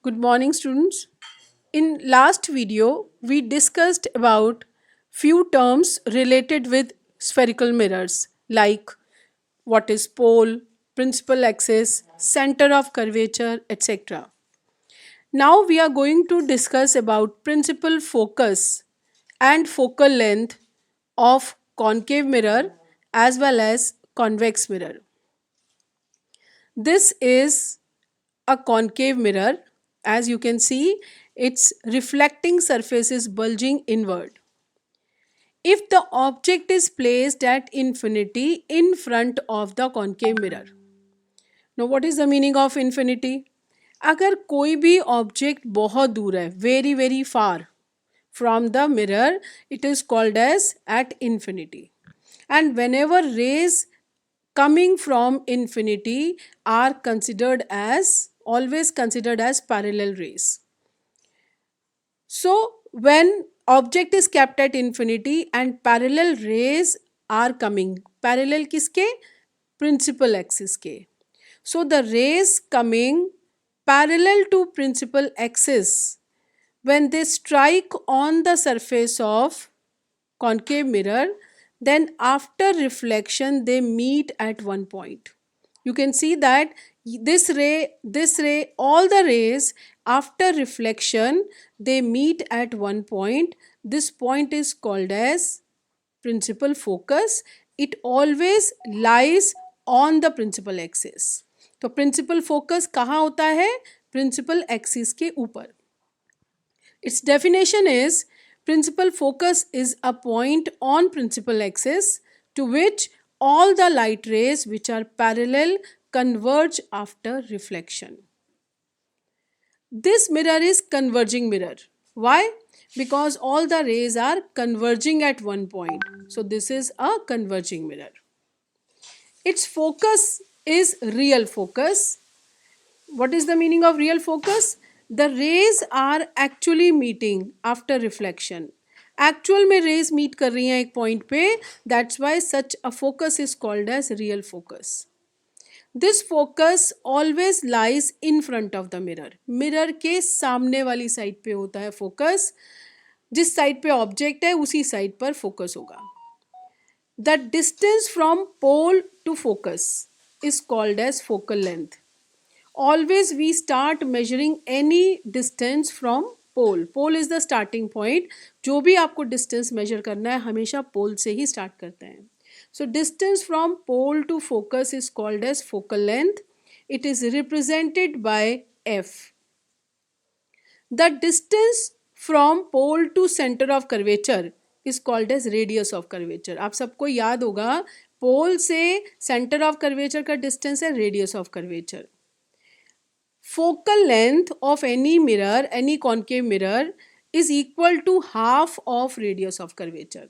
Good morning, students. In last video, we discussed about few terms related with spherical mirrors like what is pole, principal axis, center of curvature, etc. Now we are going to discuss about principal focus and focal length of concave mirror as well as convex mirror. This is a concave mirror. As you can see, its reflecting surface is bulging inward. If the object is placed at infinity in front of the concave mirror. Now what is the meaning of infinity? अगर कोई भी object बहुत दूर है, very very far from the mirror, it is called as at infinity. And whenever rays coming from infinity are considered as always considered as parallel rays. So when object is kept at infinity and parallel rays are coming, parallel किसके? Principal axis के. So the rays coming parallel to principal axis, when they strike on the surface of concave mirror, then after reflection they meet at one point. You can see that this ray, all the rays after reflection they meet at one point. This point is called as principal focus. It always lies on the principal axis. तो principal focus कहाँ होता है? Principal axis के ऊपर. Its definition is principal focus is a point on principal axis to which all the light rays which are parallel converge after reflection. This mirror is converging mirror. Why? Because all the rays are converging at one point. So this is a converging mirror. Its focus is real focus. What is the meaning of real focus? The rays are actually meeting after reflection. Actual में rays meet कर रही हैं एक point पे, that's why such a focus is called as real focus. This focus always lies in front of the mirror. Mirror के सामने वाली side पे होता है फोकस. जिस साइड पे ऑब्जेक्ट है उसी साइड पर फोकस होगा. The distance from pole to focus is called as focal length. Always we start measuring any distance from pole. Pole is the starting point. जो भी आपको distance measure करना है हमेशा pole से ही start करते हैं. So distance from pole to focus is called as focal length. It is represented by f. The distance from pole to center of curvature is called as radius of curvature. आप सबको याद होगा pole से center of curvature का distance है radius of curvature. Focal length of any mirror, any concave mirror is equal to half of radius of curvature.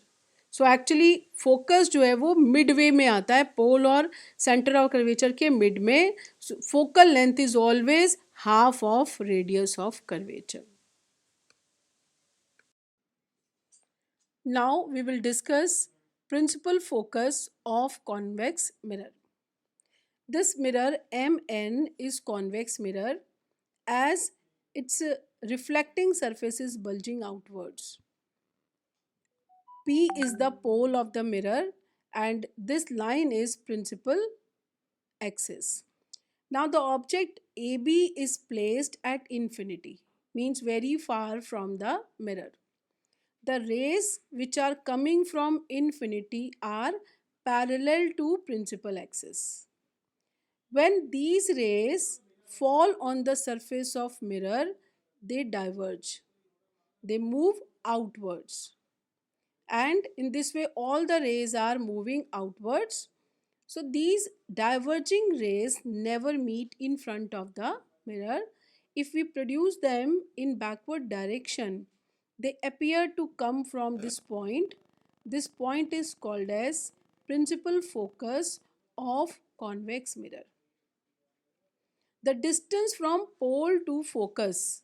So actually focus जो है वो midway में आता है, pole और center of curvature के mid में. So focal length is always half of radius of curvature. Now we will discuss principal focus of convex mirror. This mirror MN is convex mirror as its reflecting surface is bulging outwards. P is the pole of the mirror and this line is principal axis. Now the object AB is placed at infinity, means very far from the mirror. The rays which are coming from infinity are parallel to principal axis. When these rays fall on the surface of mirror, they diverge. They move outwards. And in this way, all the rays are moving outwards. So these diverging rays never meet in front of the mirror. If we produce them in backward direction, they appear to come from this point. This point is called as principal focus of convex mirror. The distance from pole to focus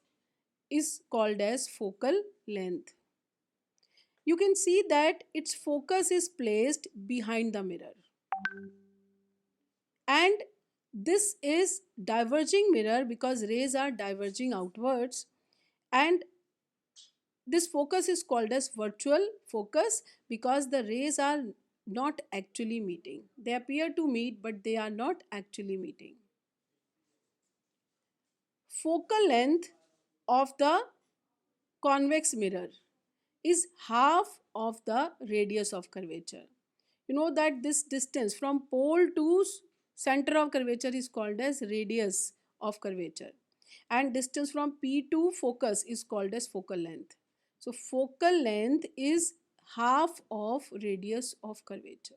is called as focal length. You can see that its focus is placed behind the mirror and This is diverging mirror because rays are diverging outwards, and this focus is called as virtual focus because the rays are not actually meeting. They appear to meet, but they are not actually meeting. Focal length of the convex mirror is half of the radius of curvature. You know that this distance from pole to center of curvature is called as radius of curvature, and distance from P to focus is called as focal length. So focal length is half of radius of curvature.